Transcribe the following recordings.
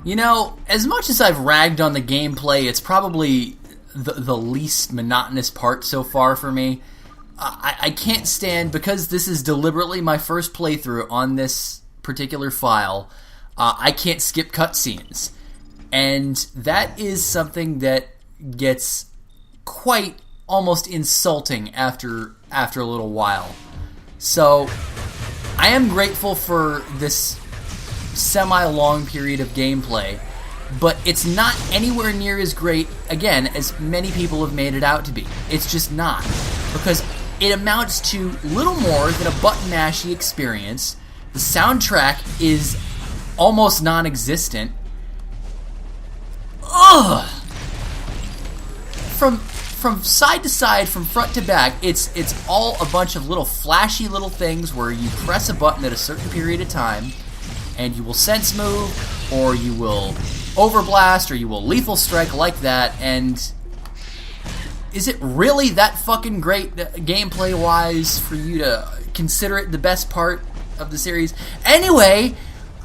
You know, as much as I've ragged on the gameplay, it's probably the least monotonous part so far for me. I can't stand, because this is deliberately my first playthrough on this particular file, I can't skip cutscenes. And that is something that gets quite almost insulting after a little while. So, I am grateful for this semi-long period of gameplay, but it's not anywhere near as great, again, as many people have made it out to be. It's just not. Because it amounts to little more than a button-mashy experience. The soundtrack is almost non-existent. Ugh! From side to side, from front to back, it's all a bunch of little flashy little things where you press a button at a certain period of time, and you will sense move, or you will overblast, or you will lethal strike like that, and is it really that fucking great gameplay-wise for you to consider it the best part of the series? Anyway,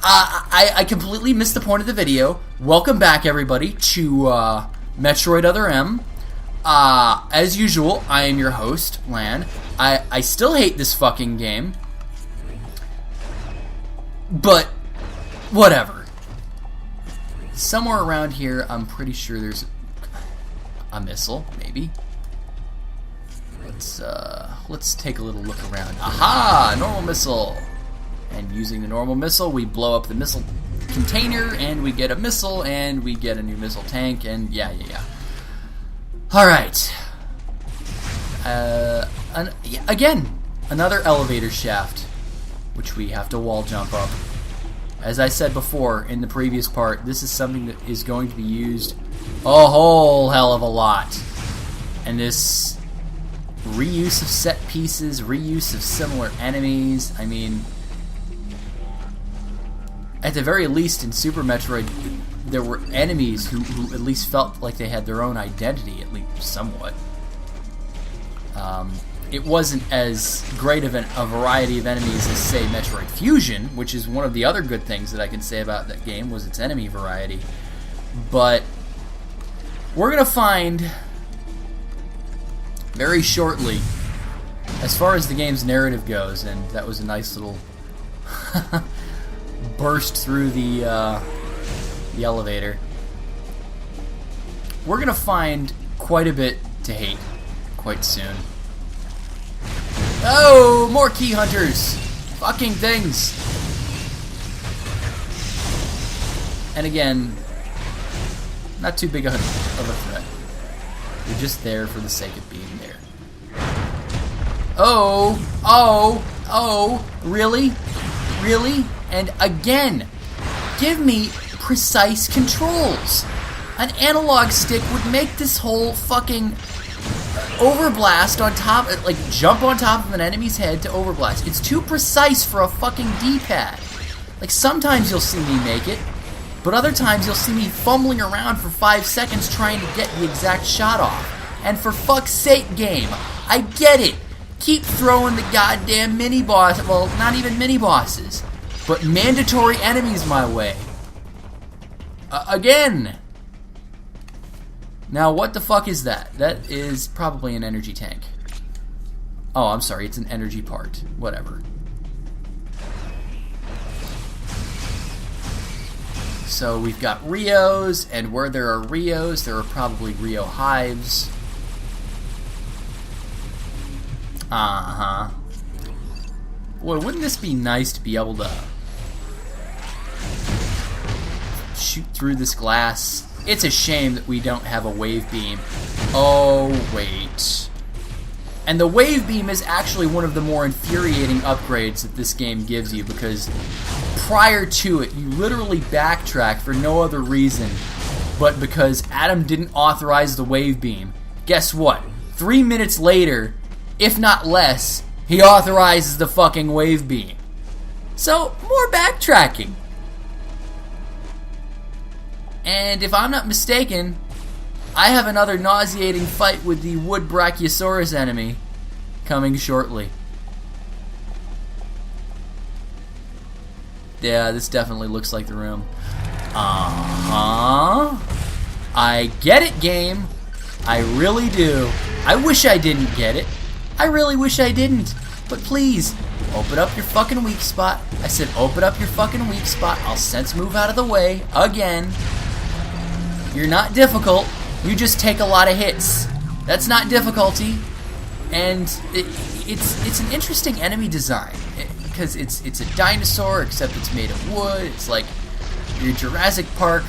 I completely missed the point of the video. Welcome back, everybody, to Metroid Other M. As usual, I am your host, Lan. I still hate this fucking game, but whatever. Somewhere around here, I'm pretty sure there's a missile, maybe. Let's take a little look around. Aha! Normal missile! And using the normal missile, we blow up the missile container, and we get a missile, and we get a new missile tank, and yeah. Alright. Again, another elevator shaft, which we have to wall jump up. As I said before in the previous part, this is something that is going to be used a whole hell of a lot. And this reuse of set pieces, reuse of similar enemies, I mean, at the very least in Super Metroid, there were enemies who at least felt like they had their own identity, at least somewhat. It wasn't as great of a variety of enemies as, say, Metroid Fusion, which is one of the other good things that I can say about that game, was its enemy variety. But we're going to find very shortly, as far as the game's narrative goes, and that was a nice little burst through the elevator, we're going to find quite a bit to hate quite soon. Oh, more key hunters! Fucking things! And again, not too big of a threat. They're just there for the sake of being there. Oh! Really? Really? And again, give me precise controls! An analog stick would make this whole fucking overblast on top, like jump on top of an enemy's head to overblast. It's too precise for a fucking D-pad. Like, sometimes you'll see me make it, but other times you'll see me fumbling around for 5 seconds trying to get the exact shot off. And for fuck's sake, game, I get it. Keep throwing the goddamn mini-boss, well, not even mini-bosses, but mandatory enemies my way. Again. Now, what the fuck is that? That is probably an energy tank. Oh, I'm sorry, it's an energy part. Whatever. So we've got Rios, and where there are Rios, there are probably Rio hives. Uh-huh. Boy, wouldn't this be nice to be able to shoot through this glass? It's a shame that we don't have a wave beam. Oh, wait. And the wave beam is actually one of the more infuriating upgrades that this game gives you, because prior to it, you literally backtrack for no other reason but because Adam didn't authorize the wave beam. Guess what? 3 minutes later, if not less, he authorizes the fucking wave beam. So, more backtracking. And if I'm not mistaken, I have another nauseating fight with the wood Brachiosaurus enemy coming shortly. Yeah, this definitely looks like the room. Uh-huh. I get it, game. I really do. I wish I didn't get it. I really wish I didn't. But please, open up your fucking weak spot. I said open up your fucking weak spot. I'll sense move out of the way. Again. You're not difficult. You just take a lot of hits. That's not difficulty. And it's an interesting enemy design. Because it's a dinosaur, except it's made of wood. It's like your Jurassic Park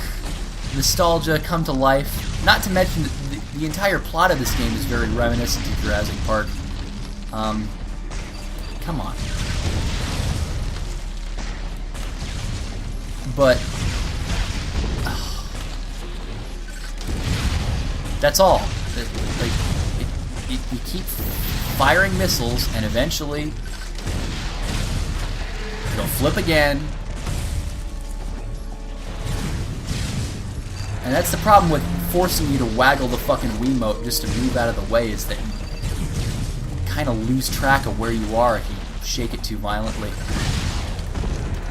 nostalgia come to life. Not to mention the entire plot of this game is very reminiscent of Jurassic Park. Come on. But that's all. You keep firing missiles, and eventually it'll flip again. And that's the problem with forcing you to waggle the fucking Wiimote just to move out of the way, is that you kind of lose track of where you are if you shake it too violently.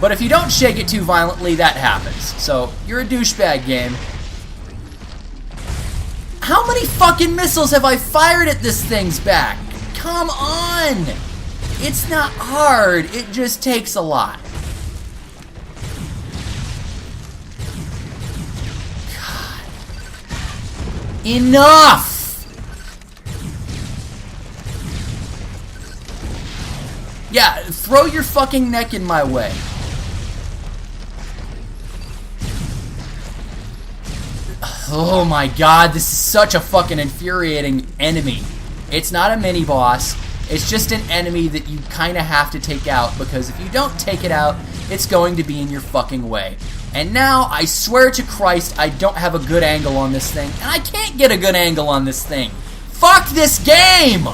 But if you don't shake it too violently, that happens. So, you're a douchebag, game. How many fucking missiles have I fired at this thing's back? Come on! It's not hard, it just takes a lot. Enough! Yeah, throw your fucking neck in my way. Oh my god, this is such a fucking infuriating enemy. It's not a mini-boss. It's just an enemy that you kind of have to take out, because if you don't take it out, it's going to be in your fucking way. And now, I swear to Christ, I don't have a good angle on this thing. And I can't get a good angle on this thing. Fuck this game!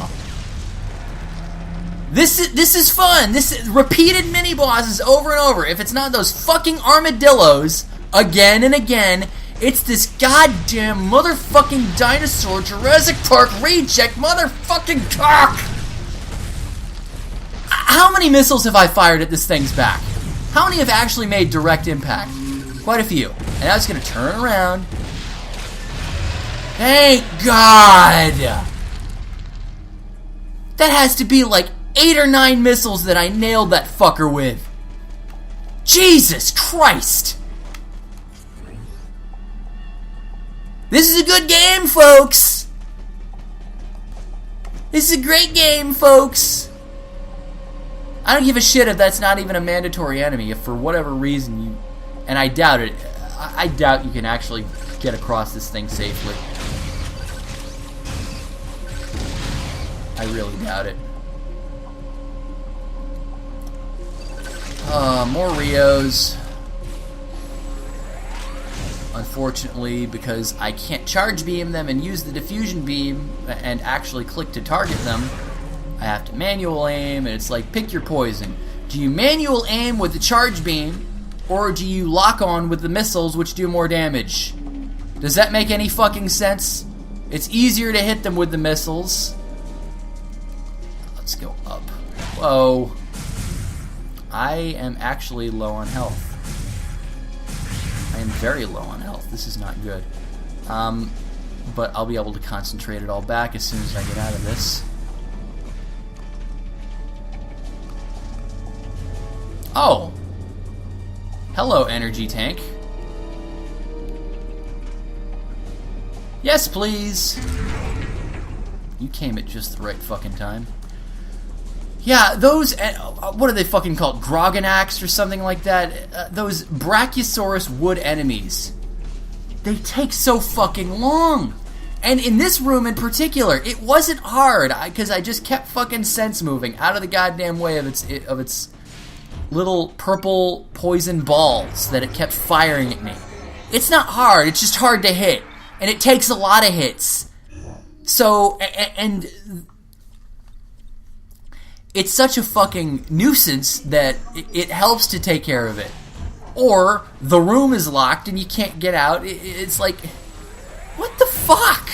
This is fun. This is repeated mini-bosses over and over. If it's not those fucking armadillos, again and again, it's this goddamn motherfucking dinosaur Jurassic Park reject motherfucking cock! How many missiles have I fired at this thing's back? How many have actually made direct impact? Quite a few. And now it's going to turn around. Thank God! That has to be like 8 or 9 missiles that I nailed that fucker with. Jesus Christ! This is a good game, folks! This is a great game, folks! I don't give a shit if that's not even a mandatory enemy, if for whatever reason you... And I doubt it. I doubt you can actually get across this thing safely. I really doubt it. More Rios. Unfortunately, because I can't charge beam them and use the diffusion beam and actually click to target them, I have to manual aim, and it's like, pick your poison. Do you manual aim with the charge beam, or do you lock on with the missiles, which do more damage? Does that make any fucking sense? It's easier to hit them with the missiles. Let's go up. Whoa. I am actually low on health. I am very low on health. This is not good. But I'll be able to concentrate it all back as soon as I get out of this. Oh! Hello, energy tank. Yes, please! You came at just the right fucking time. Yeah, those... what are they fucking called? Grogganax or something like that? Those Brachiosaurus wood enemies. They take so fucking long! And in this room in particular, it wasn't hard, because I just kept fucking sense moving out of the goddamn way of its little purple poison balls that it kept firing at me. It's not hard, it's just hard to hit. And it takes a lot of hits. So, and it's such a fucking nuisance that it helps to take care of it. Or, the room is locked and you can't get out. It's like, what the fuck?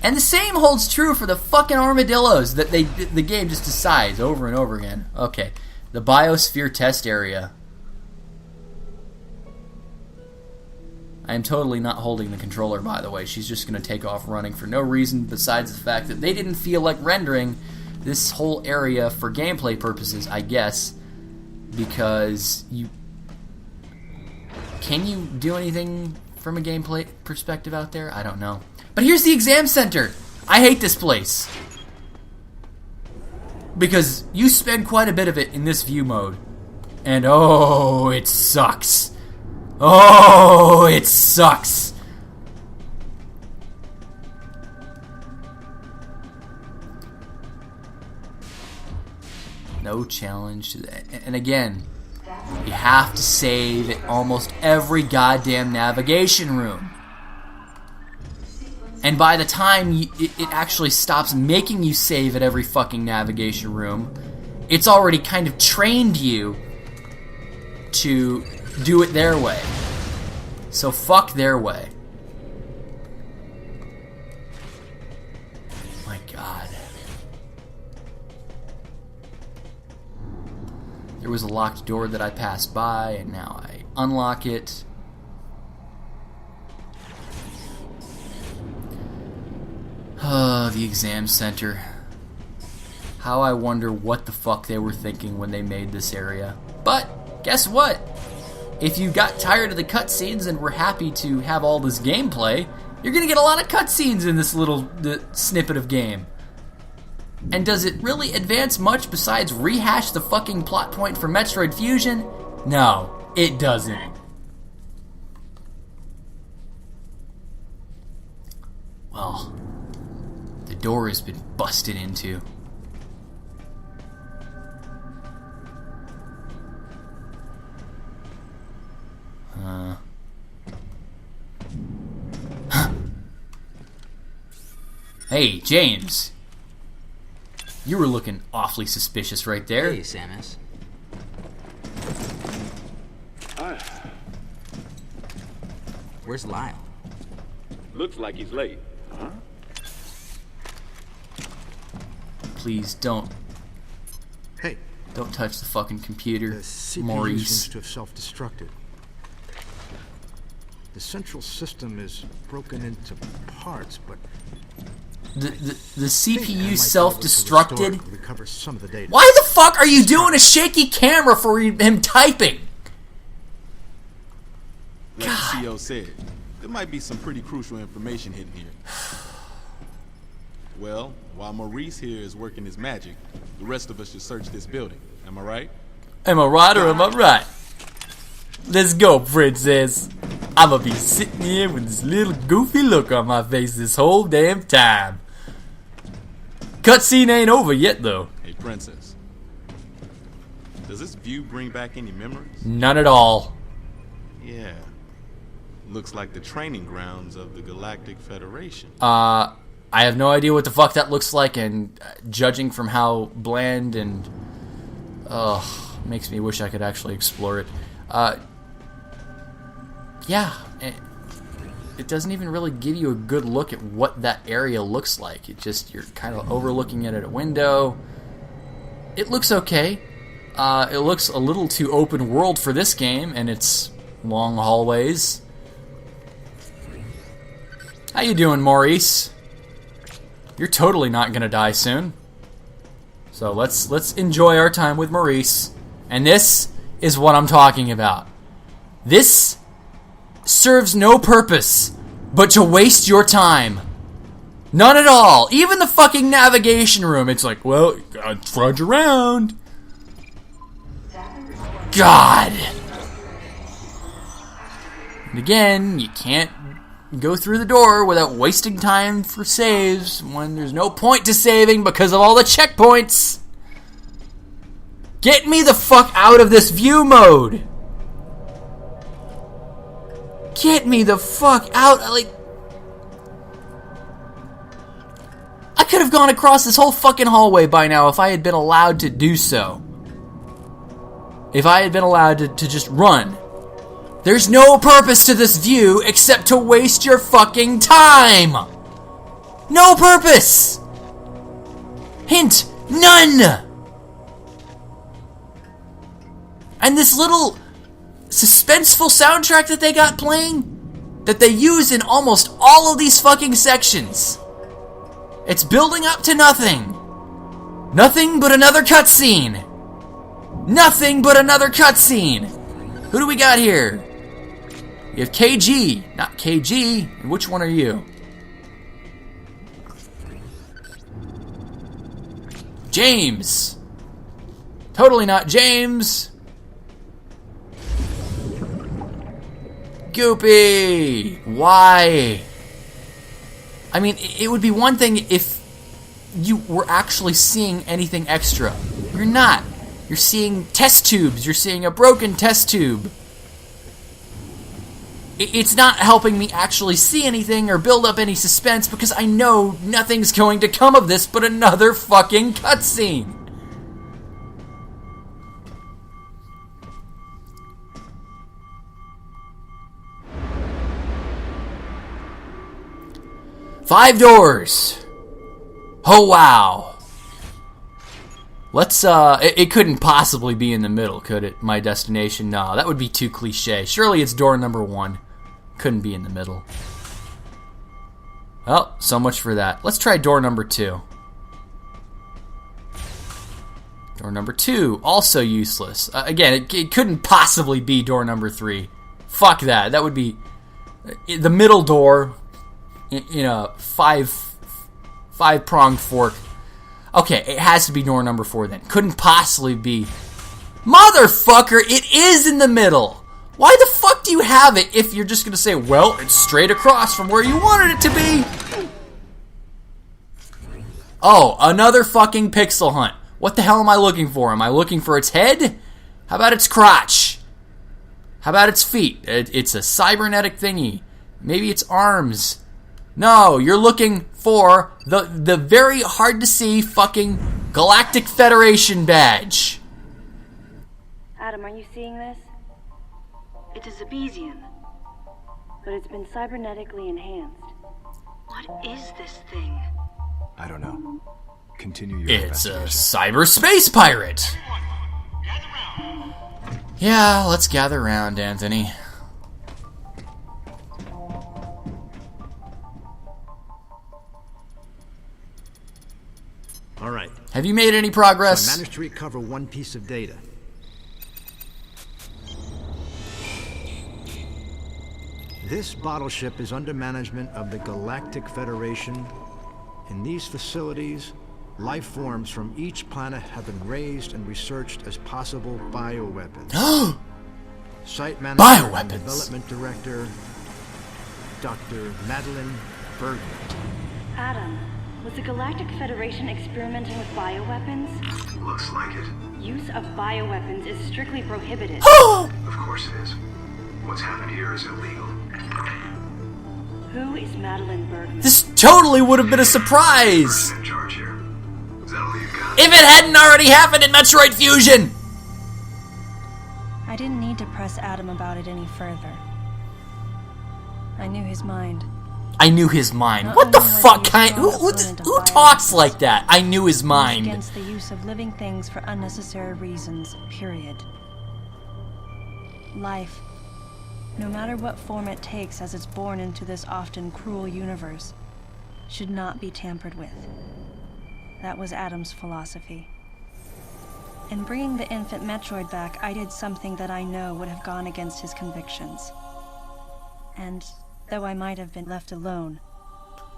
And the same holds true for the fucking armadillos that the game just decides over and over again. Okay, the biosphere test area. I am totally not holding the controller, by the way. She's just going to take off running for no reason besides the fact that they didn't feel like rendering this whole area for gameplay purposes, I guess, because you... Can you do anything from a gameplay perspective out there? I don't know. But here's the exam center! I hate this place. Because you spend quite a bit of it in this view mode. And oh, it sucks. Oh, it sucks. No challenge to that. And again, you have to save at almost every goddamn navigation room. And by the time it actually stops making you save at every fucking navigation room, it's already kind of trained you to do it their way. So fuck their way. My God. There was a locked door that I passed by, and now I unlock it. The exam center. How I wonder what the fuck they were thinking when they made this area. But, guess what? If you got tired of the cutscenes and were happy to have all this gameplay, you're gonna get a lot of cutscenes in this little snippet of game. And does it really advance much besides rehash the fucking plot point for Metroid Fusion? No, it doesn't. Well, the door has been busted into. Hey, James. You were looking awfully suspicious right there. Hey, Samus. Hi. Where's Lyle? Looks like he's late. Huh? Please don't. Hey. Don't touch the fucking computer, The CPU Maurice. seems to have self-destructed. The central system is broken into parts, but The I think I CPU might be able to self-destructed? restore and recover some of the data. Why the fuck are you doing a shaky camera for him typing? Like the CO said, there might be some pretty crucial information hidden here. Well, while Maurice here is working his magic, the rest of us should search this building. Am I right? Am I right or am I right? Let's go, princess. I'ma be sitting here with this little goofy look on my face this whole damn time. Cutscene ain't over yet, though. Hey, princess. Does this view bring back any memories? None at all. Yeah. Looks like the training grounds of the Galactic Federation. I have no idea what the fuck that looks like, and judging from how bland and... makes me wish I could actually explore it. Yeah, it doesn't even really give you a good look at what that area looks like. It just, you're kind of overlooking it at a window. It looks okay. It looks a little too open world for this game and its long hallways. How you doing, Maurice? You're totally not gonna die soon. So let's enjoy our time with Maurice. And this is what I'm talking about. This serves no purpose but to waste your time. None at all. Even the fucking navigation room, it's like, well, you gotta trudge around. God. And again, you can't go through the door without wasting time for saves when there's no point to saving because of all the checkpoints. Get me the fuck out of this view mode. Get me the fuck out. Like, I could have gone across this whole fucking hallway by now if I had been allowed to do so. If I had been allowed to just run. There's no purpose to this view except to waste your fucking time. No purpose. Hint, none. And this little suspenseful soundtrack that they got playing, that they use in almost all of these fucking sections. It's building up to nothing. Nothing but another cutscene. Nothing but another cutscene. Who do we got here? You have KG, not KG. Which one are you? James. Totally not James. Goopy. Why? I mean, it would be one thing if you were actually seeing anything extra. You're not. You're seeing test tubes. You're seeing a broken test tube. It's not helping me actually see anything or build up any suspense because I know nothing's going to come of this but another fucking cutscene. Five doors. Oh wow. Let's it couldn't possibly be in the middle, could it? My destination? No, that would be too cliche. Surely it's door number 1. Couldn't be in the middle. Well, so much for that. Let's try door number 2. Door number 2, also useless. Again, it couldn't possibly be door number 3. Fuck that. That would be the middle door in a five-pronged fork. Okay, it has to be door number 4 then. Couldn't possibly be. Motherfucker, it is in the middle. Why the fuck do you have it if you're just going to say, well, it's straight across from where you wanted it to be? Oh, another fucking pixel hunt. What the hell am I looking for? Am I looking for its head? How about its crotch? How about its feet? It's a cybernetic thingy. Maybe its arms. No, you're looking for the very hard to see fucking Galactic Federation badge. Adam, are you seeing this? It is a Zebesian, but it's been cybernetically enhanced. What is this thing? I don't know. Continue your It's a investigation. cyberspace pirate. Yeah, let's gather around, Anthony. All right. Have you made any So I progress? managed to recover one piece of data. This bottle ship is under management of the Galactic Federation. In these facilities, life forms from each planet have been raised and researched as possible bioweapons. Site manager and Bioweapons. development director, Dr. Madeline Birdie. Adam, was the Galactic Federation experimenting with bioweapons? Looks like it. Use of bioweapons is strictly prohibited. Of course it is. What's happened here is illegal. Who is Madeline Bergman? This totally would have been a surprise In charge here. Is that all you got? if it hadn't already happened in Metroid Fusion. I didn't need to press Adam about it any further. I knew his mind. I knew his mind. Not What the only was fuck he a kind? strong Who opponent of talks bioweapons, like that? I knew his he was mind. against the use of living things for unnecessary reasons, period. Life, no matter what form it takes as it's born into this often cruel universe, should not be tampered with. That was Adam's philosophy. In bringing the infant Metroid back, I did something that I know would have gone against his convictions. And though I might have been left alone,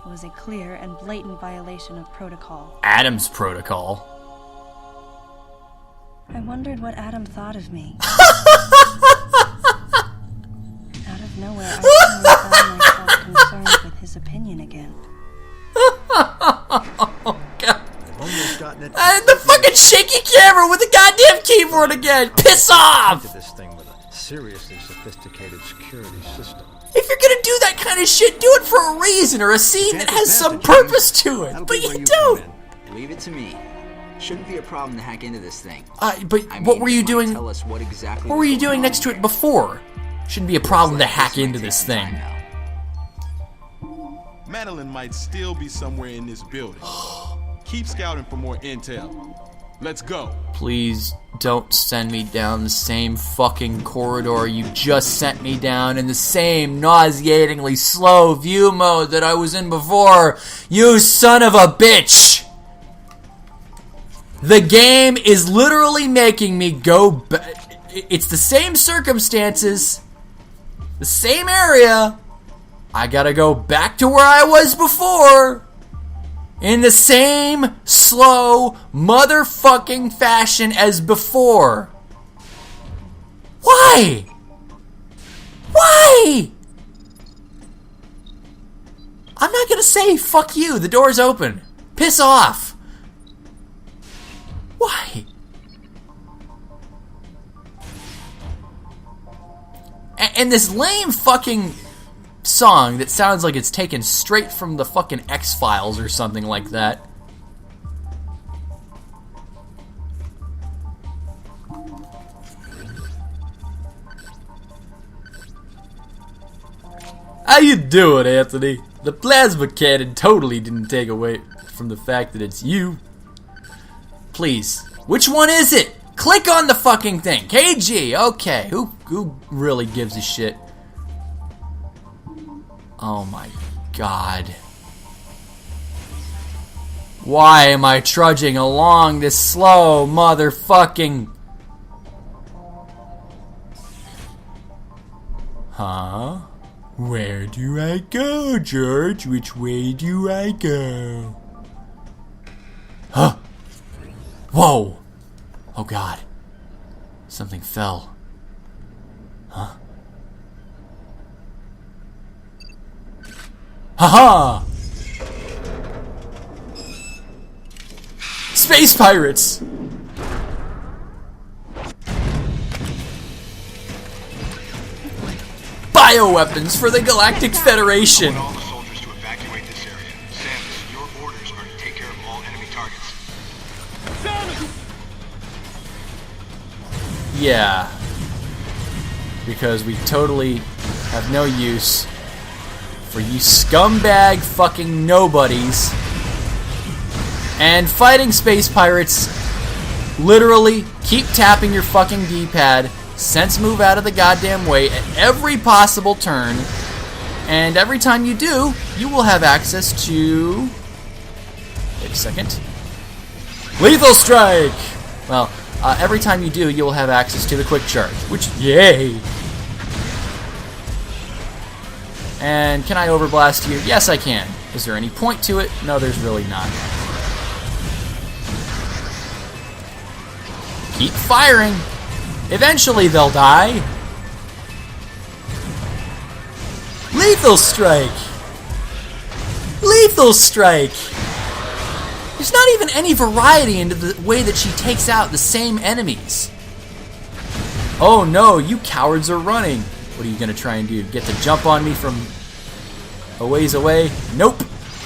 it was a clear and blatant violation of protocol. Adam's protocol. I wondered what Adam thought of me. Out of nowhere, I suddenly found myself concerned with his opinion again. Oh god. Almost gotten it. And the fucking shaky camera with the goddamn keyboard again. Piss off! Into this thing with a seriously sophisticated security system. If you're gonna do that kind of shit, do it for a reason or a scene that has some purpose to it. But you don't. Leave it to me. Shouldn't be a problem to hack into this thing. But I what mean, were it you might doing? Tell us what exactly What were was you going doing on next to here. it before? Shouldn't be a problem to Looks like hack might into take this some thing. time now. Madeline might still be somewhere in this building. Keep scouting for more intel. Let's go. Please don't send me down the same fucking corridor you just sent me down in the same nauseatingly slow view mode that I was in before. You son of a bitch! The game is literally making me go back. It's the same circumstances, the same area. I gotta go back to where I was before. In the same slow motherfucking fashion as before. Why? Why? I'm not gonna say fuck you, the door's open. Piss off. Why? And this lame fucking song that sounds like it's taken straight from the fucking X-Files or something like that. How you doing, Anthony? The plasma cannon totally didn't take away from the fact that it's you. Please, which one is it? Click on the fucking thing. KG, okay. Who really gives a shit? Oh my god. Why am I trudging along this slow motherfucking... Huh? Where do I go, George? Which way do I go? Huh? Whoa! Oh god. Something fell. Huh? Haha! Space pirates! Bioweapons for the Galactic Federation! I want all the soldiers to evacuate this area. Samus, your orders are to take care of all enemy targets. Yeah. Because we totally have no use for you scumbag fucking nobodies. And fighting space pirates, literally keep tapping your fucking D-pad, sense move out of the goddamn way at every possible turn, and every time you do, you will have access to... Wait a second. Lethal Strike! Well, every time you do, you will have access to the Quick Charge, which, yay! And can I overblast you? Yes, I can. Is there any point to it? No, there's really not. Keep firing. Eventually they'll die. Lethal Strike! Lethal Strike! There's not even any variety into the way that she takes out the same enemies. Oh no, you cowards are running. What are you gonna try and do? Get the jump on me from a ways away? Nope.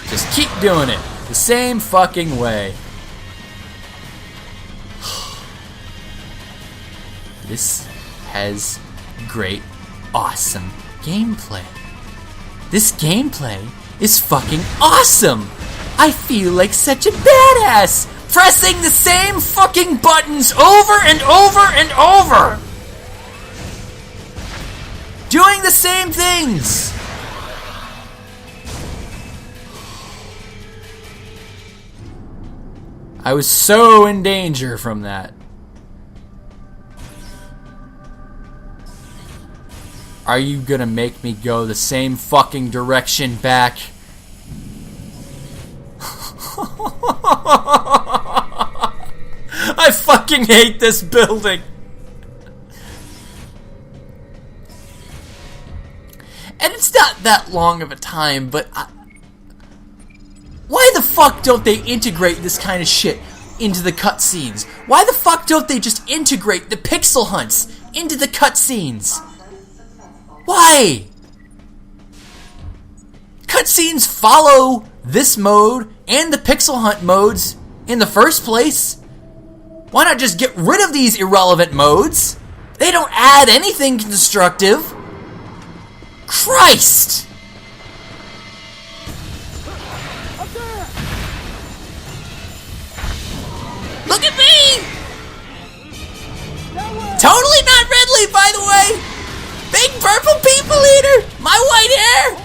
Just keep doing it. The same fucking way. This has great, awesome gameplay. This gameplay is fucking awesome! I feel like such a badass! Pressing the same fucking buttons over and over and over! Doing the same things! I was so in danger from that. Are you gonna make me go the same fucking direction back? I fucking hate this building! And it's not that long of a time, but why the fuck don't they integrate this kind of shit into the cutscenes? Why the fuck don't they just integrate the pixel hunts into the cutscenes? Why? Cutscenes follow this mode and the pixel hunt modes in the first place. Why not just get rid of these irrelevant modes? They don't add anything constructive. Christ! Look at me! purple people eater! My white hair!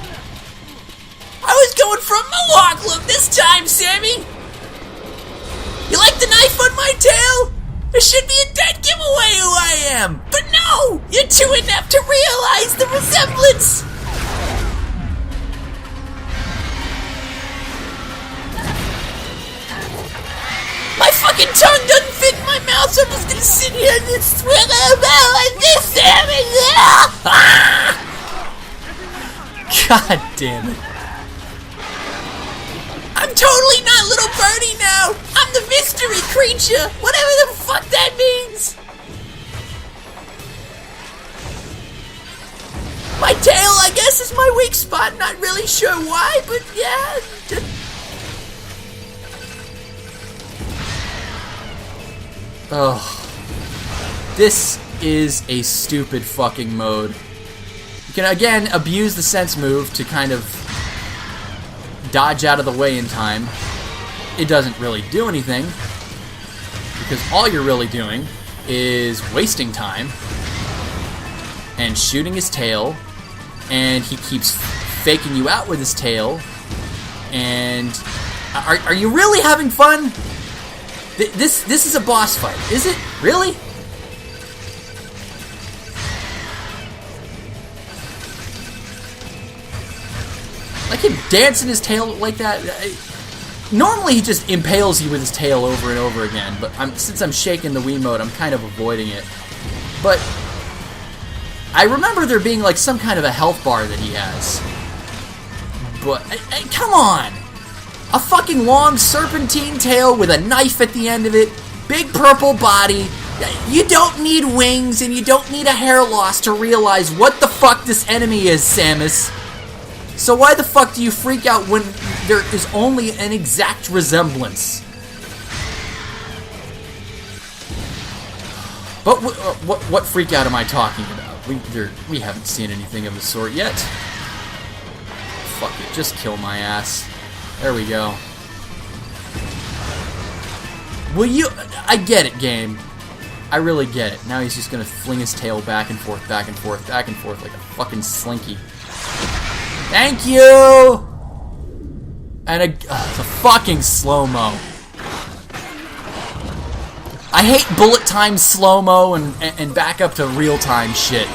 I was going from Mohawk look this time, Sammy! You like the knife on my tail? It should be a dead giveaway who I am! But no! You're too inept to realize the resemblance! My fucking tongue doesn't fit in my mouth, so I'm just gonna sit here and just swing about like this, Sammy! God damn it. I'm totally not little Birdie now! I'm the mystery creature! Whatever the fuck that means! My tail, I guess, is my weak spot. Not really sure why, but yeah. Oh. This is a stupid fucking mode. You can again abuse the sense move to kind of dodge out of the way in time. It doesn't really do anything, because all you're really doing is wasting time and shooting his tail, and he keeps faking you out with his tail. And are you really having fun? This is a boss fight, is it? Really? Like him dancing his tail like that. Normally he just impales you with his tail over and over again, but since I'm shaking the Wii mode, I'm kind of avoiding it. But I remember there being like some kind of a health bar that he has. But come on! A fucking long serpentine tail with a knife at the end of it, big purple body. You don't need wings and you don't need a hair loss to realize what the fuck this enemy is, Samus. So why the fuck do you freak out when there is only an exact resemblance? But what freak out am I talking about? We haven't seen anything of the sort yet. Fuck it, just kill my ass. There we go. Will you... I get it, game. I really get it. Now he's just gonna fling his tail back and forth, back and forth, back and forth like a fucking slinky. Thank you! And it's a fucking slow-mo. I hate bullet time slow-mo and back up to real-time shit.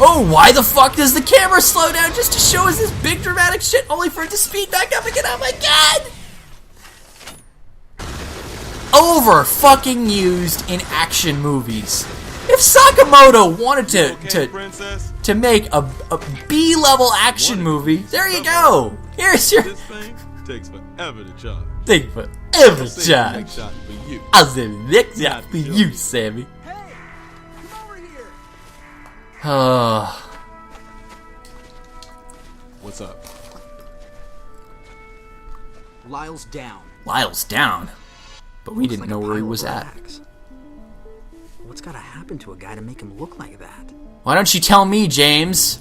Oh, why the fuck does the camera slow down just to show us this big dramatic shit only for it to speed back up again? Oh my god! Over fucking used in action movies. If Sakamoto wanted to make a B-level action movie, there you go. Here's your... This thing takes forever to charge. Take forever to charge. Shot for you. I'll say the next shot for you, Sammy. Hey, come over here. What's up? Lyle's down. Lyle's down. But we didn't Looks know like a where he pile was of at. rags. What's gotta happen to a guy to make him look like that? Why don't you tell me, James?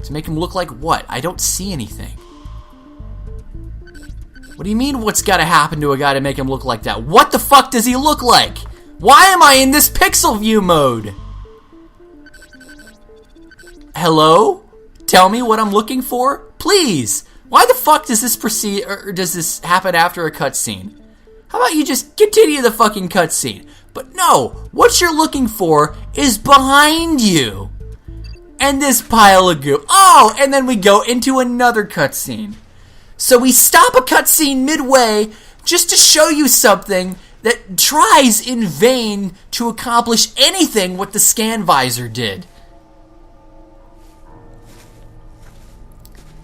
To make him look like what? I don't see anything. What do you mean, what's gotta happen to a guy to make him look like that? What the fuck does he look like? Why am I in this pixel view mode? Hello? Tell me what I'm looking for? Please! Why the fuck does this proceed, or does this happen after a cutscene? How about you just continue the fucking cutscene? But no, what you're looking for is behind you. And this pile of goo. Oh, and then we go into another cutscene. So we stop a cutscene midway just to show you something that tries in vain to accomplish anything what the scan visor did.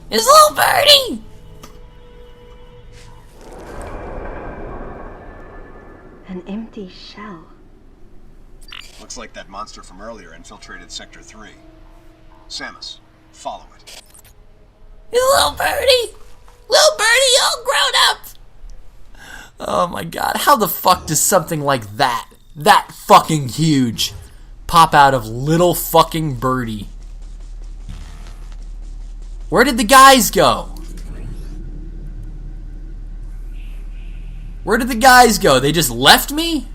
It's little Birdie! An empty shell. Looks like that monster from earlier infiltrated Sector 3. Samus, follow it. It's little Birdie! Little Birdie all grown up! Oh my god, how the fuck does something like that fucking huge, pop out of little fucking Birdie? Where did the guys go? Where did the guys go? They just left me?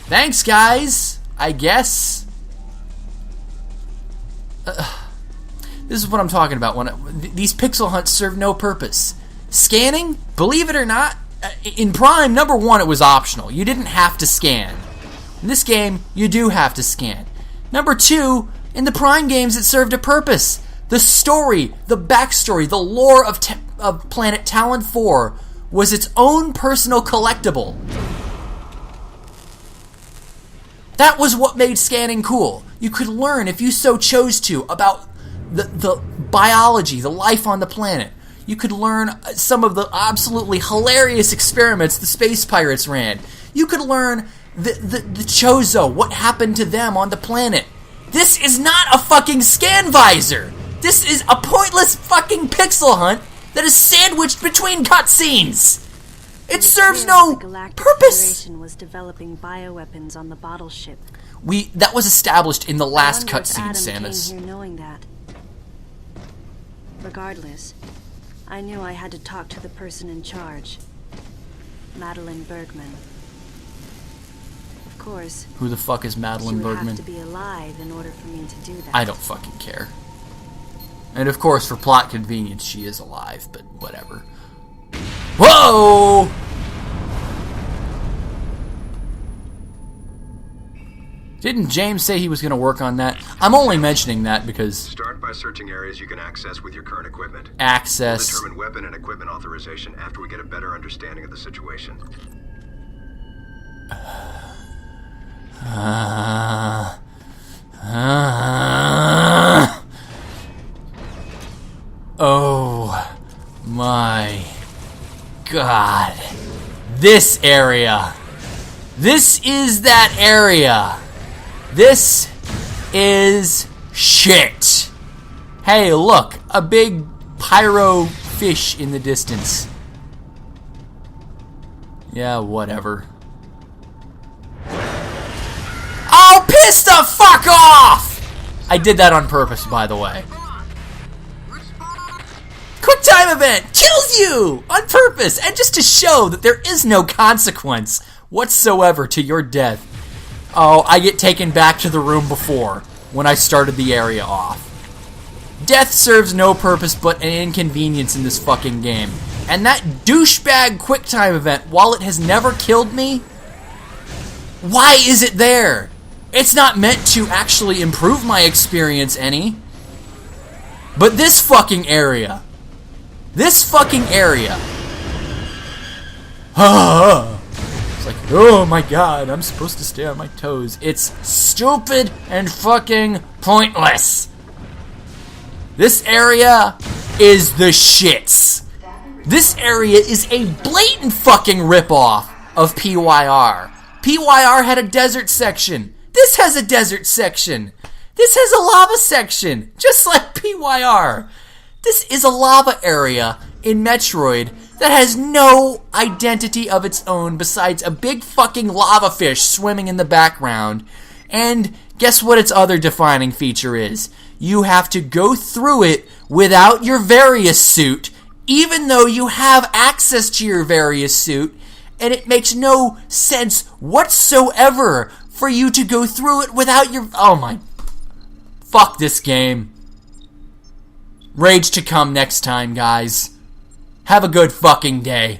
Thanks, guys. I guess. This is what I'm talking about. These pixel hunts serve no purpose. Scanning, believe it or not, in Prime, number one, it was optional. You didn't have to scan. In this game, you do have to scan. Number two, in the Prime games, it served a purpose. The story, the backstory, the lore of Planet Talon 4 was its own personal collectible. That was what made scanning cool. You could learn, if you so chose to, about the biology, the life on the planet. You could learn some of the absolutely hilarious experiments the space pirates ran. You could learn the Chozo, what happened to them on the planet. This is not a fucking scan visor. This is a pointless fucking pixel hunt that is sandwiched between cutscenes. It serves no purpose. The was developing bioweapons on the bottle ship. That was established in the last cutscene, Samus. Came here knowing that. Regardless, I knew I had to talk to the person in charge, Madeline Bergman. Of course. Who the fuck is Madeline she would Bergman? have to be alive in order for me to do that. I don't fucking care. And of course, for plot convenience, she is alive, but whatever. Whoa! Didn't James say he was going to work on that? I'm only mentioning that because... Start by searching areas you can access with your current equipment. Access. We'll determine weapon and equipment authorization after we get a better understanding of the situation. Oh my God. This area. This is that area. This is shit. Hey, look, a big pyro fish in the distance. Yeah, whatever. Oh, piss the fuck off! I did that on purpose, by the way. Quick time event kills you on purpose, and just to show that there is no consequence whatsoever to your death. Oh, I get taken back to the room before when I started the area off. Death serves no purpose but an inconvenience in this fucking game. And that douchebag quick time event, while it has never killed me, why is it there? It's not meant to actually improve my experience any. But this fucking area. It's like, oh my God, I'm supposed to stay on my toes. It's stupid and fucking pointless. This area is the shits. This area is a blatant fucking ripoff of PYR. PYR had a desert section. This has a desert section. This has a lava section, just like PYR. This is a lava area in Metroid that has no identity of its own besides a big fucking lava fish swimming in the background. And guess what its other defining feature is? You have to go through it without your Various suit, even though you have access to your Various suit, and it makes no sense whatsoever for you to go through it without your... Oh my... Fuck this game. Rage to come next time, guys. Have a good fucking day.